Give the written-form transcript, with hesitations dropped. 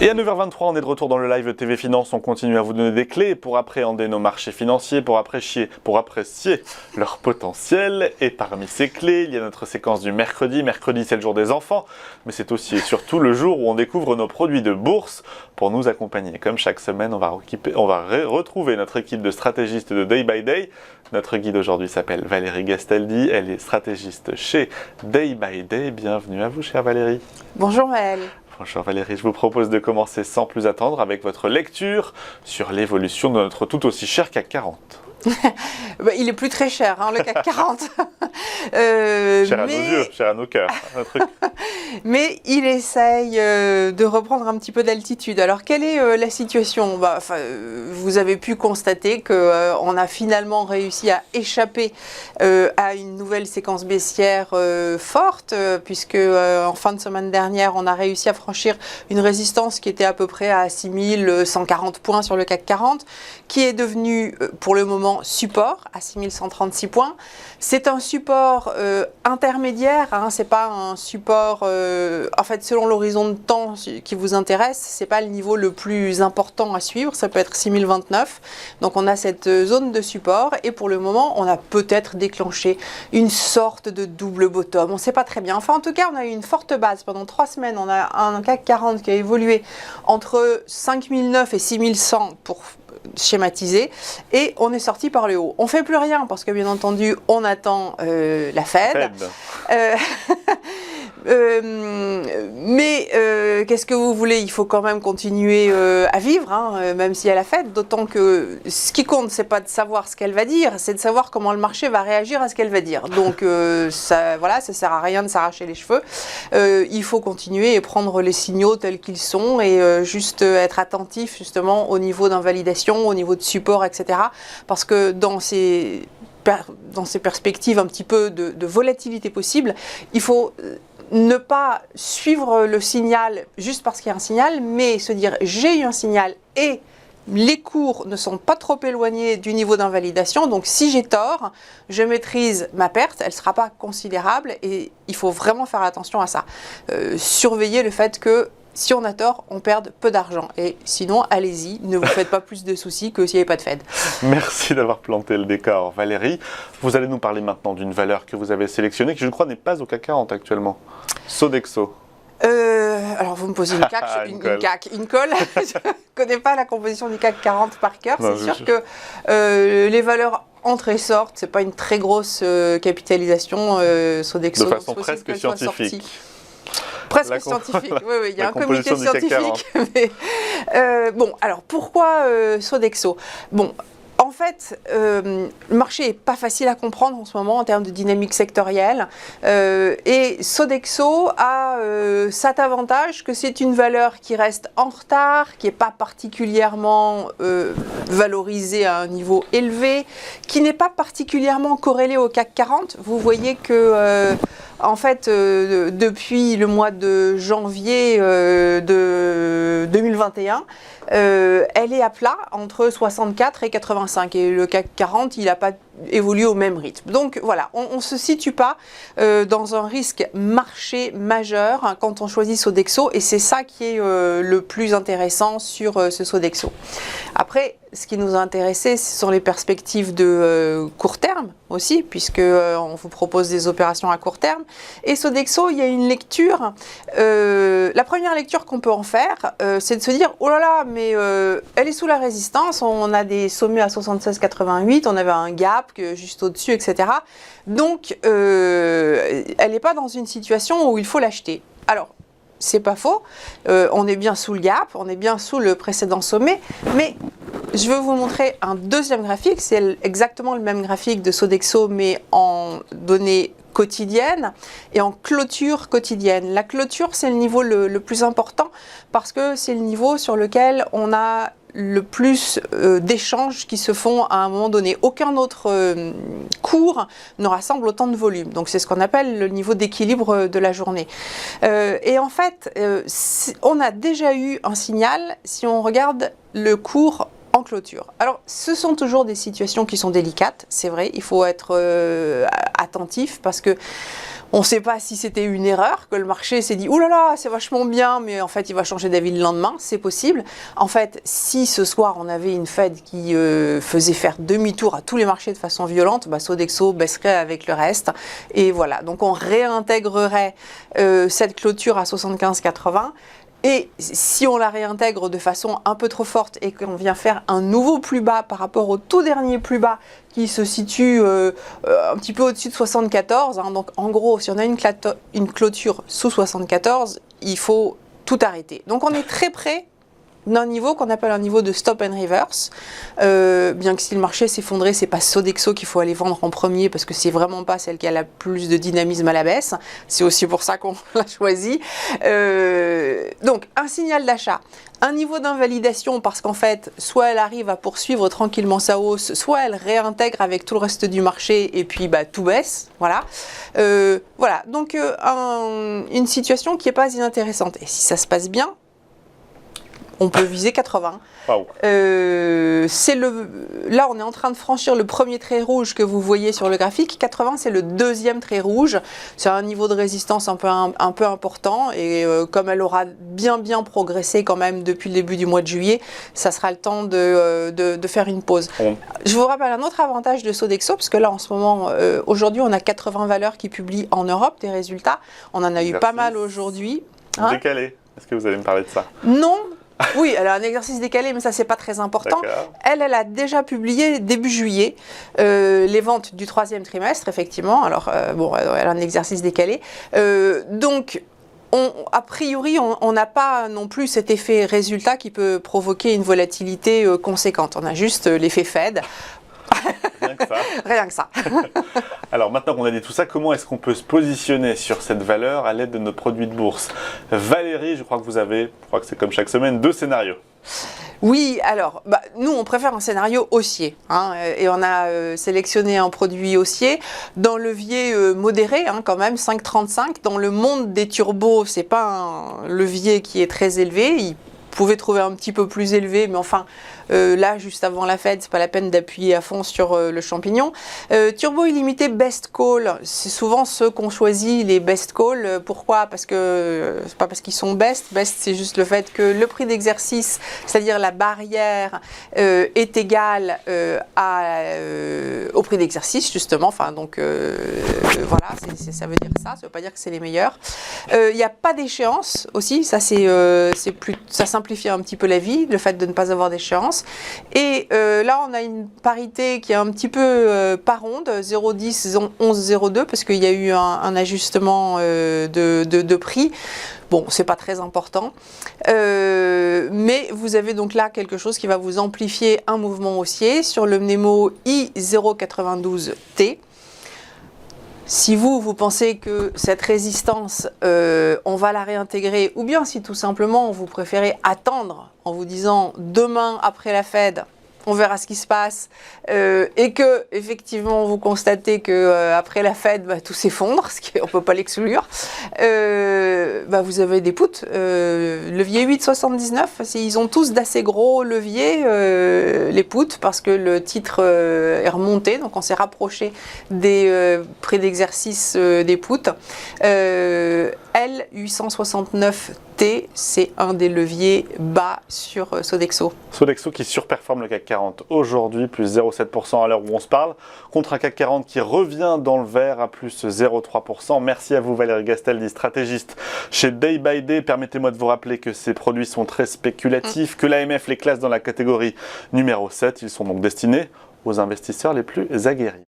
Et à 9h23, on est de retour dans le live TV Finance. On continue à vous donner des clés pour appréhender nos marchés financiers, pour apprécier leur potentiel. Et parmi ces clés, il y a notre séquence du mercredi. Mercredi, c'est le jour des enfants, mais c'est aussi et surtout le jour où on découvre nos produits de bourse pour nous accompagner. Comme chaque semaine, on va retrouver notre équipe de stratégistes de Day by Day. Notre guide aujourd'hui s'appelle Valérie Gastaldi. Elle est stratégiste chez Day by Day. Bienvenue à vous, chère Valérie. Bonjour Maëlle. Bonjour Valérie, je vous propose de commencer sans plus attendre avec votre lecture sur l'évolution de notre tout aussi cher CAC 40. Il est plus très cher, hein, le CAC 40. Cher à nos yeux, cher à nos cœurs. Mais il essaye de reprendre un petit peu d'altitude. Alors, quelle est la situation? Vous avez pu constater qu'on a finalement réussi à échapper à une nouvelle séquence baissière forte, puisque en fin de semaine dernière, on a réussi à franchir une résistance qui était à peu près à 6140 points sur le CAC 40, qui est devenue pour le moment support à 6136 points. C'est un support intermédiaire, hein, c'est pas un support, en fait selon l'horizon de temps qui vous intéresse, c'est pas le niveau le plus important à suivre, ça peut être 6029. Donc on a cette zone de support et pour le moment on a peut-être déclenché une sorte de double bottom, on sait pas très bien. Enfin en tout cas on a eu une forte base pendant 3 semaines, on a un CAC 40 qui a évolué entre 5009 et 6100 pour schématisé et on est sorti par le haut. On fait plus rien parce que bien entendu on attend la Fed. Mais qu'est-ce que vous voulez, il faut quand même continuer à vivre, hein, même s'il y a la Fed, d'autant que ce qui compte c'est pas de savoir ce qu'elle va dire, c'est de savoir comment le marché va réagir à ce qu'elle va dire. Donc ça sert à rien de s'arracher les cheveux, il faut continuer et prendre les signaux tels qu'ils sont et juste être attentif justement au niveau d'invalidation, au niveau de support, etc. Parce que dans ces perspectives un petit peu de volatilité possible, il faut ne pas suivre le signal juste parce qu'il y a un signal, mais se dire j'ai eu un signal et les cours ne sont pas trop éloignés du niveau d'invalidation, donc si j'ai tort, je maîtrise ma perte, elle ne sera pas considérable et il faut vraiment faire attention à ça. Surveiller le fait que si on a tort, on perd peu d'argent. Et sinon, allez-y, ne vous faites pas plus de soucis que s'il n'y avait pas de Fed. Merci d'avoir planté le décor, Valérie. Vous allez nous parler maintenant d'une valeur que vous avez sélectionnée, qui je crois n'est pas au CAC 40 actuellement. Sodexo. Alors vous me posez une colle. Je ne connais pas la composition du CAC 40 par cœur. C'est sûr que les valeurs entrent et sortent, c'est pas une très grosse capitalisation. Sodexo. De façon presque scientifique. Presque scientifique, oui, il y a un comité scientifique. Mais, bon, alors pourquoi Sodexo? Bon, en fait, le marché n'est pas facile à comprendre en ce moment en termes de dynamique sectorielle. Et Sodexo a cet avantage que c'est une valeur qui reste en retard, qui n'est pas particulièrement valorisée à un niveau élevé, qui n'est pas particulièrement corrélée au CAC 40. Vous voyez que en fait, depuis le mois de janvier de 2021, elle est à plat entre 64 et 85 et le CAC 40, il n'a pas évolué au même rythme. Donc voilà, on ne se situe pas dans un risque marché majeur hein, quand on choisit Sodexo et c'est ça qui est le plus intéressant sur ce Sodexo. Après, ce qui nous a intéressé, ce sont les perspectives de court terme aussi, puisque on vous propose des opérations à court terme. Et Sodexo, il y a une lecture. La première lecture qu'on peut en faire, c'est de se dire, oh là là, mais elle est sous la résistance. On a des sommets à 76,88, on avait un gap juste au-dessus, etc. Donc, elle n'est pas dans une situation où il faut l'acheter. Alors, c'est pas faux, on est bien sous le gap, on est bien sous le précédent sommet, mais je vais vous montrer un deuxième graphique, c'est exactement le même graphique de Sodexo, mais en données quotidiennes et en clôture quotidienne. La clôture, c'est le niveau le plus important parce que c'est le niveau sur lequel on a le plus d'échanges qui se font à un moment donné. Aucun autre cours ne rassemble autant de volume. Donc c'est ce qu'on appelle le niveau d'équilibre de la journée. Et en fait, on a déjà eu un signal si on regarde le cours en clôture. Alors, ce sont toujours des situations qui sont délicates, c'est vrai, il faut être attentif parce que On ne sait pas si c'était une erreur, que le marché s'est dit « Ouh là là, c'est vachement bien, mais en fait, il va changer d'avis le lendemain. » C'est possible. En fait, si ce soir, on avait une Fed qui faisait faire demi-tour à tous les marchés de façon violente, Sodexo baisserait avec le reste. Et voilà. Donc, on réintégrerait cette clôture à 75,80. Et si on la réintègre de façon un peu trop forte et qu'on vient faire un nouveau plus bas par rapport au tout dernier plus bas qui se situe un petit peu au-dessus de 74, donc en gros, si on a une clôture sous 74, il faut tout arrêter. Donc on est très près d'un niveau qu'on appelle un niveau de stop and reverse. Bien que si le marché s'effondrait, c'est pas Sodexo qu'il faut aller vendre en premier parce que c'est vraiment pas celle qui a la plus de dynamisme à la baisse. C'est aussi pour ça qu'on l'a choisi. Donc un signal d'achat, un niveau d'invalidation parce qu'en fait, soit elle arrive à poursuivre tranquillement sa hausse, soit elle réintègre avec tout le reste du marché et puis tout baisse. Voilà. Voilà. Donc une situation qui est pas inintéressante. Et si ça se passe bien, on peut viser 80. Wow. Là, on est en train de franchir le premier trait rouge que vous voyez sur le graphique. 80, c'est le deuxième trait rouge. C'est un niveau de résistance un peu important. Et comme elle aura bien progressé quand même depuis le début du mois de juillet, ça sera le temps de faire une pause. Bon. Je vous rappelle un autre avantage de Sodexo, parce que là, en ce moment, aujourd'hui, on a 80 valeurs qui publient en Europe des résultats. On en a eu pas mal aujourd'hui. Décalé. Est-ce que vous allez me parler de ça? Non. Oui, elle a un exercice décalé, mais ça, c'est pas très important. Elle a déjà publié début juillet les ventes du troisième trimestre, effectivement. Alors, elle a un exercice décalé. Donc, a priori, on n'a pas non plus cet effet résultat qui peut provoquer une volatilité conséquente. On a juste l'effet Fed. Rien que ça. Rien que ça. Alors maintenant qu'on a dit tout ça, comment est-ce qu'on peut se positionner sur cette valeur à l'aide de nos produits de bourse? Valérie, je crois que c'est comme chaque semaine, 2 scénarios. Oui, alors, nous, on préfère un scénario haussier. Et on a sélectionné un produit haussier dans levier modéré, quand même, 5,35. Dans le monde des turbos, c'est pas un levier qui est très élevé. Il pouvait trouver un petit peu plus élevé, mais enfin, là, juste avant la Fed, c'est pas la peine d'appuyer à fond sur le champignon. Turbo illimité best call, c'est souvent ceux qu'on choisit, les best call. Pourquoi? Parce que c'est pas parce qu'ils sont best. Best, c'est juste le fait que le prix d'exercice, c'est-à-dire la barrière, est égal au prix d'exercice, justement. Enfin, donc voilà, ça veut dire ça. Ça veut pas dire que c'est les meilleurs. Il n'y a pas d'échéance aussi. Ça, ça simplifie un petit peu la vie, le fait de ne pas avoir d'échéance. Et là, on a une parité qui est un petit peu pas ronde, 0,10, 11,02, parce qu'il y a eu un ajustement de prix. Bon, c'est pas très important, mais vous avez donc là quelque chose qui va vous amplifier un mouvement haussier sur le Nemo I092T. Si vous pensez que cette résistance, on va la réintégrer, ou bien si tout simplement vous préférez attendre en vous disant demain après la Fed, on verra ce qui se passe, et que effectivement vous constatez que après la Fed, tout s'effondre, ce qu'on ne peut pas l'exclure, vous avez des puts, levier 8,79, ils ont tous d'assez gros leviers, les puts, parce que le titre est remonté, donc on s'est rapproché des prix d'exercice des puts. L869T, c'est un des leviers bas sur Sodexo. Sodexo qui surperforme le CAC 40 aujourd'hui, plus 0,7% à l'heure où on se parle, contre un CAC 40 qui revient dans le vert à plus 0,3%. Merci à vous Valérie Gastaldi, stratégiste chez Day by Day. Permettez-moi de vous rappeler que ces produits sont très spéculatifs, que l'AMF les classe dans la catégorie numéro 7. Ils sont donc destinés aux investisseurs les plus aguerris.